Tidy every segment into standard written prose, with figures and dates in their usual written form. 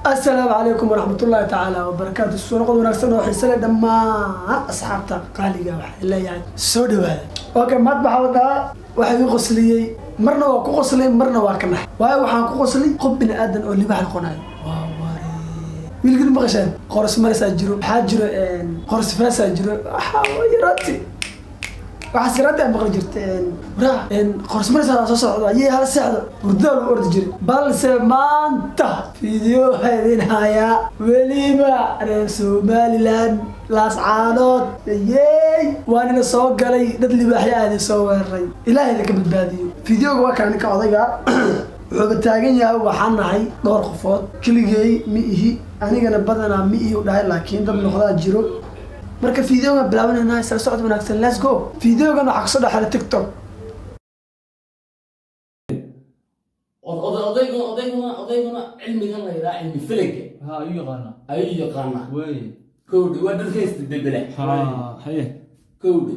السلام عليكم ورحمة الله تعالى وبركاته. السورة ونكسر وحسنا دماء أصحابتا قالي واحد لا يعني سودة اوكي ما تبعوضها واحد يغسلي مرنا واكو غسلي مرنا واكنا واي waxaan ku qosli qof bin aadan oo libax qonaay wiilkii maqashan qoras marisa jiro waxa jiro qoras faasa jiro waxa yarati waxa sirada maqal jirteen wara qoras marisa soo socdo ayay hal saacdo burdaal u ordi jiray balse maanta video hadin haya waliba reer Somaliland laas caanood yey waana soo galay dad libaxyo aad soo weeray ilaahay ka badbaadiyo videoga waa kaan ka odayga wuxuu taagan yahay waxaan nahay dhowr qofood kiligay miihi anigana badana miihi u dhahay laakiin dad noqdaa jiro marka videoga bilaabanayna isla socod wanaagsan let's go videoga waxa ka soo dhaxay TikTok odayguna cilmigan la yiraahdo cilmi filinka ayu yaqaana way كودي ودرك يستدبله هي كودي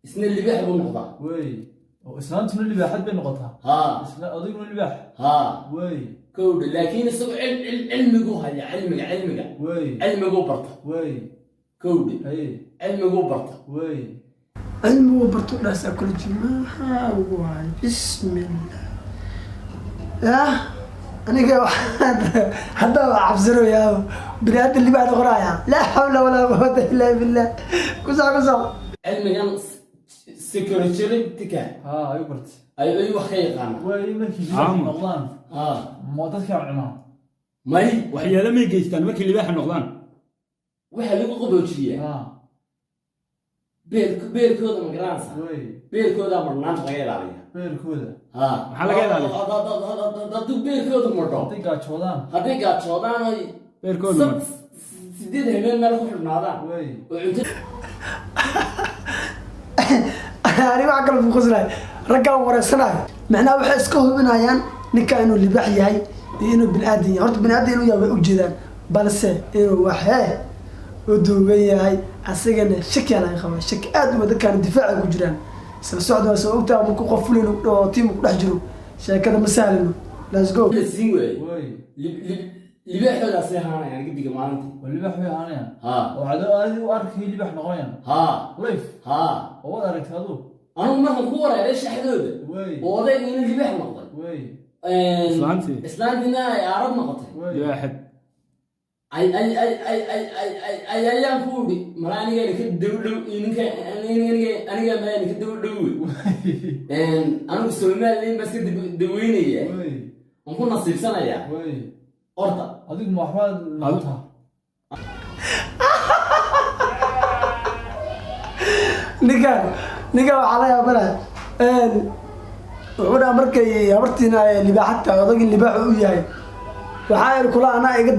اسمه اللي بيحب النقطة وي وإسلام تمن اللي بيحب بالنقطة إسلام أضيق من اللي بيحب وي كودي لكن السوق علم جوها يا علمك وي علم جو برتا وي كودي علم جو برتا وي علم جو برتا ناس أكل جماعة وواي بسم الله أنا جا حدا عبزرو يا بنات اللي بعد غرايا لا حول ولا قوة إلا بالله كذا علم كان سكيورتي تكا يبرت أي وخير قام وي مركي نقلان ما تذكر عنها ماي وحيا لما يجيستان مركي اللي باح نقلان وحيا لقوا قبوشية بير كودا مقرانسا بير كودا مرنان غير عليها بير كودا maxaa laga ilaaliyaa dad beerkooda marto haday gaajoodaan ay beerkooda sidii habeen meel ku xirnaadaan way ani waxa kale ku qoslay ragga wareysanaay macnaha waxay iska hubinayaan ninka inuu libax yahay iyo inuu bini'aadan yahay horta bini'aadan inuu yahay u jeedaan balse inuu waxee u duugan yahay asagana shaki aan qabaa shaki aad u dadkan difaac ku jiraan isla socdo soo ogtaa ma ku qofulin oo tiim ku dhex jiro sheekada ma sahlino let's go libax hada saxana yani gidiga maalintii libax way aanayaan wacdo aad u arkay libax noqonayaan liif oo aragtado anu markan ku wareeray shaxdooda oo odayga inuu libax noqday islaantina ay arab noqotay waaxid ay ayaan ku udhi mala aniga ka dawdhow ninka aniga ma ka dawdhow anigu Soomaaliland bas ka daweynaya aan ku nasiibsanaya orda adigu ma waxba noqota niga waxa la yaabana wuxuu markay habartina libaxta odagii libax u yahay waxaa yar kula ana iga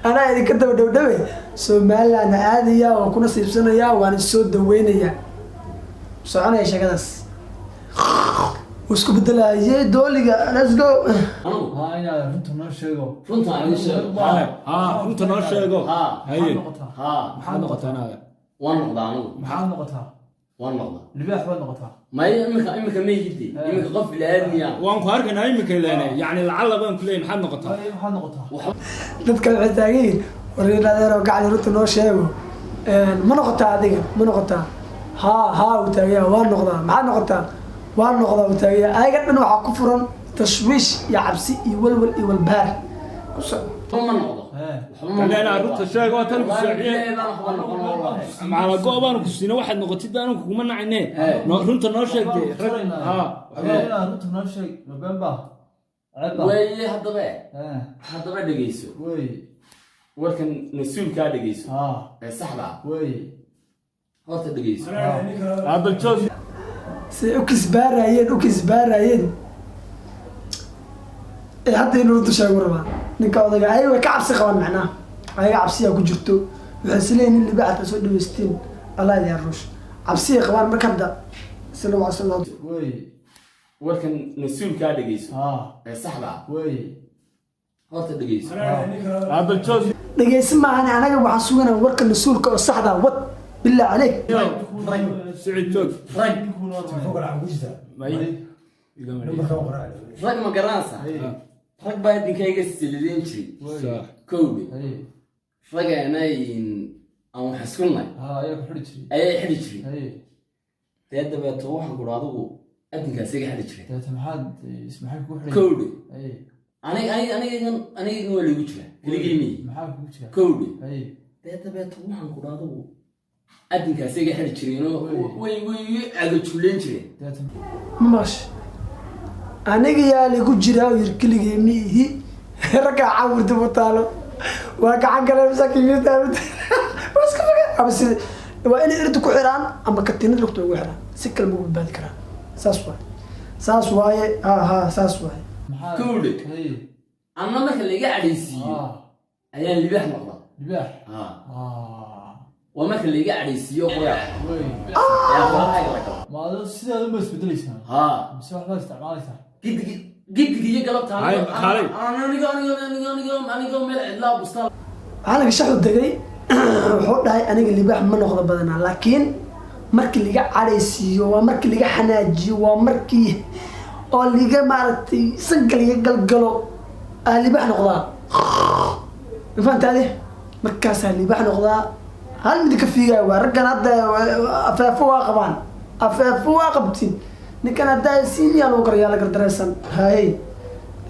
ana idinka dawdhowdhawe Somaliland aadaya oo kuna siibsanaya waan soo daweynaya soconaya shaqadaas isku bedelaayay dooliga let's go ina runta noo sheego runta noo sheego haye maxaa noqotaa anaga waan noqdaa maxaa noqotaa waan noqdaa libax waa noqotaa ما يمك ما يجدي يمك قف الأدمية وانكو هركنا يمك يعني لعل بان كلين محل نقطة محل نقطة dadka waxay taageen warina adeero gacan runta noo sheego ma noqotaa adiga ma noqotaa ha u taagaya waa noqdaa maxaa noqotaa waa noqdaa u taagaya ayaga dhan waxa ku furan tashwiish iyo cabsi iyo walwal iyo walbaar ما نقضى أنا رحت الشيء قلت لك مع الجوابان كسينا واحد نقطتين ده أنا كمان عينه رحت الناشئ رحت الناشئ نبأ وي هذا بقى دقيسو ولكن نسول كا دقيسو صحبة هذا دقيسو هذا الجوز أكس بارين حتى ينرد شيء وربا ninka odayga ay way ka cabsi qaban macnaa ay cabsiya ku jirto waxay isleeyeen in libaxta soo dhaweysteen Allah ya ruush cabsiya qaban marka hadda sallallahu alayhi wasallam warkan nasuul ka dhageyso saxba horta dhageyso hada joog dhageyso ma ana anaga waxaan suganaa warka nasuulka oo saxda wad bilaa عليك سعيد joog rag may rag ma garanaysaa rag baa idinkayga silideen jiray kowdhi ragana aan wax iskunay ayay xidhi jiray dee dabeeto waxaan kudhi adigu adinkaas iga xidhi jiray kowdhi anigan waa liigu jira keligeymi kowdhi dee dabeeto waxaan kudhi adigu adinkaas iga xidhi jireenoo way agajuleen jireen mash aniga yaa ligu jiraa yir keligey miihi raggaa cawurta mataalo waa gacan kale waa inay irta ku xiraan ama katiinad lugta ugu xiraan si kale ma badbaadi karaan saas waaye saas waaye kowdhe anna marka laiga cadhaysiiyo ayaan libaax noqda waa marka laiga cadhaysiiyo maado sidaad uma isbedelaysaa mise waxbaad isticmaalaysaa gidiga iyo galabtaa anigo meel cidlaa bustaa waxaa laga shaxu degay wuxuu dhahay aniga libaax ma noqdo badanaa laakiin markii liga cadhaysiiyo waa markii liga xanaajiyo waa markii oo liga maaragtay sanka liga galgalo libaax noqdaa mafahantaade markaasaa libaax noqdaa hal mid ka fiigaya waa raggan hadda afeefo waa qabaan afeefo waa qabtiin ninkan hadda siiniyaa lagu karayaa la gardareysan haye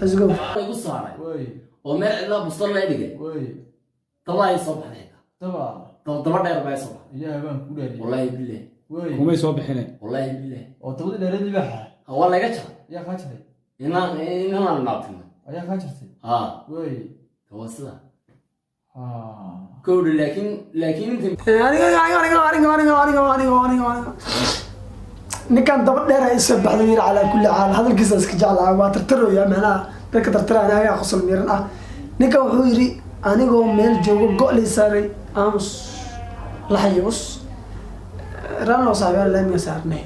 let's go igu saaray oo meel cidlaa bustan la dhigay daba ay soo baxday daba dheer baa soo baxday ilaahay baan ku dhaariyay wallahi billah kumay soo bixinay wallahi billah oo dabada dheereed libaaxa waa laga jaray yaa kaa jaray inaan naabtino ayaa kaa jartay waa sida kowdhi laakiin ninkan daba dheer ay soo baxdo yiri calaa kulli xaal hadalkiisa iska jeclaa waa tartarooya macnaha dadka tartaraan ayaga qosol miiran ah ninkan wuxuu yiri anigoo meel joogo go'lay saaray aamus laxayus raallo saabeer leemiga saarnay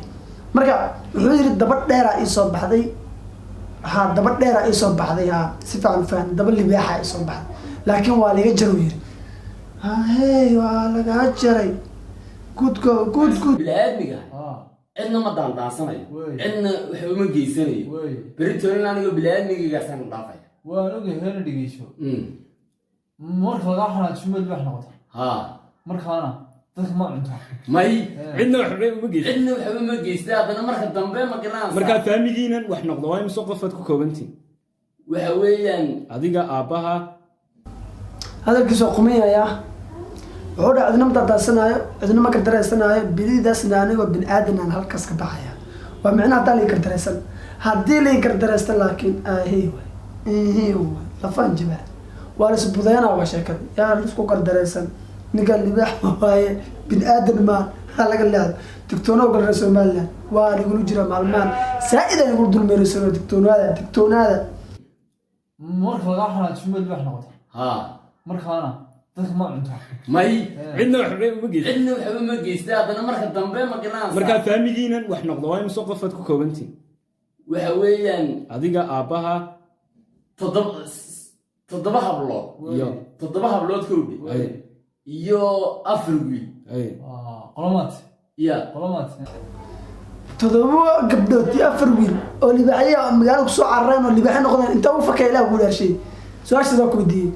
marka wuxuu yiri daba dheer ay soo baxday daba dheer ay soo baxday si fiican faham daba libaaxa ay soo baxday laakiin waa laga jaro yiri hey waa laga jaray good bilaadmiga cidna ma daandaasanayo cidna waxa uma geysanayo beritoolin anigoo bilaadmigaygaasaan dhaafaya waan ogahay heena dhegeyso marka lagaa xanaajiyo ma libaax noqota markaana dadka ma cunta may cidna waxba uma geysta haddana marka dambe ma garanaysaa markaa faamigiinan wax noqdo waa imise qofaad ku koobantiin waxa weeyaan adiga aabbaha hadalkiisoo qumayaya wuxuu dhahay cidna ma daadaasanaayo cidna ma gardareysanaayo bilidaasna anigoo bin aadan aan halkaas ka baxaya waa micnaha haddaa lai gardareysan haddii lai gardareysta laakiin lafaan jibaa waa la isbudeena waa sheekada yaa laisku gardareysan ninka libaax waaye bin aadan maa ha laga leexdo digtoono galre somaliland waa nigula jira maalmahan saa-ida nigula dulmeereysan digtoonaada marka lagaa xanaajiyo ma libaax noqota markaana dadka ma cunta may cidna waxba uma geysta haddana marka dambe ma garanaysaa markaa faamigiinan wax noqdo waa imise qofaad ku koobantiin waxa weeyaan adiga aabbaha 7 hablood kowdhi iyo 4 wiil qolomaad ya 7 gabdhood iyo 4 wiil oo libaaxya magaalada kusoo carareen oo libaaxya noqdeen inta u fakay ilaah ku dhaarshay su-aashaas ku weydiiyey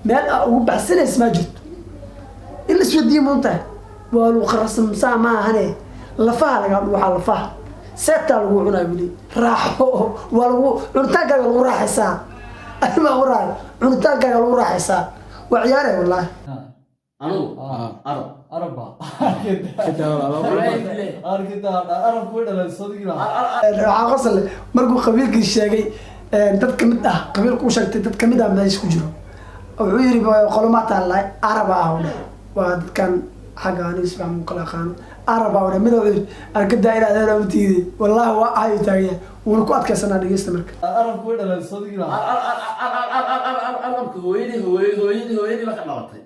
meel ugu baxsanays ma jirto in la isweydiiyo maanta waa lagu qarsamsaa ma ahane lafaha laga dhuuxa lafaha seetaa lagu cunaa wili raaxo waa lagu cunitaankaaga lagu raaxaysaa ma qoraa cunitaankaaga lagu raaxaysaa waa ciyaare wallaahi anigu arabba waxaa qosole markuu qabiilkii sheegay dad kamid ah qabiilku u sheegtay dad kamid ah meesha ku jiro wuxuu yiri qoloma taallay araba ah waa dadkan xagga aan isfahmo kala aqaan araba oo mid oo arkada ila adeer u tiiday wallahi waa ay taagay wuu ku adkaysanaa dhageysta marka arabku way dhalan soo digila arabku hooyadii ba ka dhalatay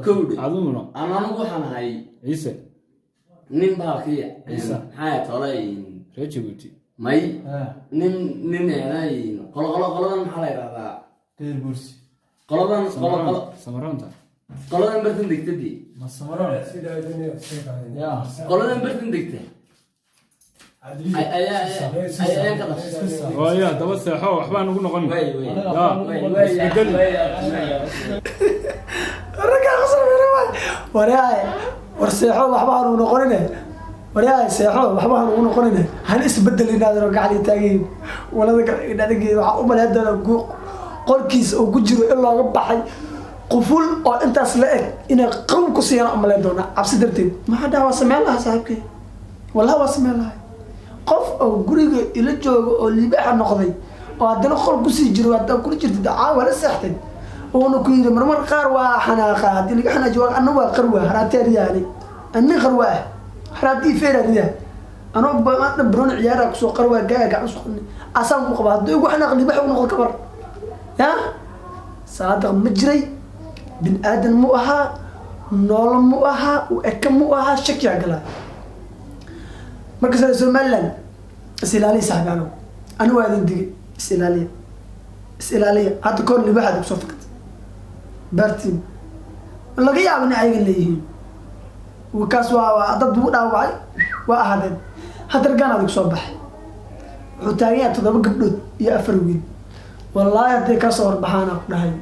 kowdhi adumno anagu waxaan ahay ciise nin baalkiya maxaa tolay reejibuti may nin qoladan maxaa la yidhahdaa reer bursi qoladan samaroonta qoladan bartan degtadii ma samaroon qoladan bartan degta ayaan ka dhashay hooya daba seexo waxbaa nugu noqon way ragga qasab yaray waraay war seexo waxba aan ugu noqonine waraay seexo waxba aan ugu noqonine han isbedelina daro gacali taageen walada dhadgeed waxa u maleedaa qolkiis oo ku jiro in looga baxay quful oo intaas la eg inay qaw ku siiyaan u maleedoona cabsi darteed ma dhawa sameen laha saaxiibkay wallahi waa sameen laha qof oo guriga ila joogo oo libaxa noqday oo hadana qol ku sii jiro hadda ku jirtay caawa la saxtay oo ku yiri marmar qaar waa xanaaqa hadii laga xanaajo anna waa qarwa haraatay yaani anna qarwa haraati feeradiya ana baad bron ciyaara ku soo qarwa gaaga aan soo asaan ku qaba hadii ugu xanaaq libax u noqdo kabar ya saada majray bin aadan mu aha nool mu aha oo ek mu aha shaki agala marka Soomaaliland isilaali saxaano anu waa dindig isilaaliya hadda koor libaxa ku soo fakad bartin laga yaabo in ay leeyihiin wakaas waa dad ugu dhaawacay waa ahaadeen hadda ganad ku soo baxay wuxuu taagay 7 gabdhood iyo 4 wiil wallahi hadday ka soo warbaxaan ku dhahay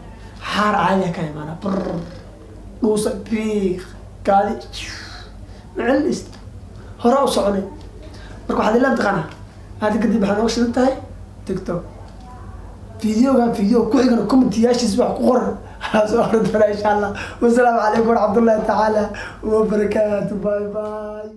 xaar caadi ka imaana dhuusa biiq gaadi macallist hore u soconay marka waxaad ila taqana hada kadib waxaan u shidan tahay TikTok video ku xigana comment-yaashiis wax ku qoran soo hordana insha Allah wassalaamu calaykum warahmatullahi ta'ala wa barakatuh bye bye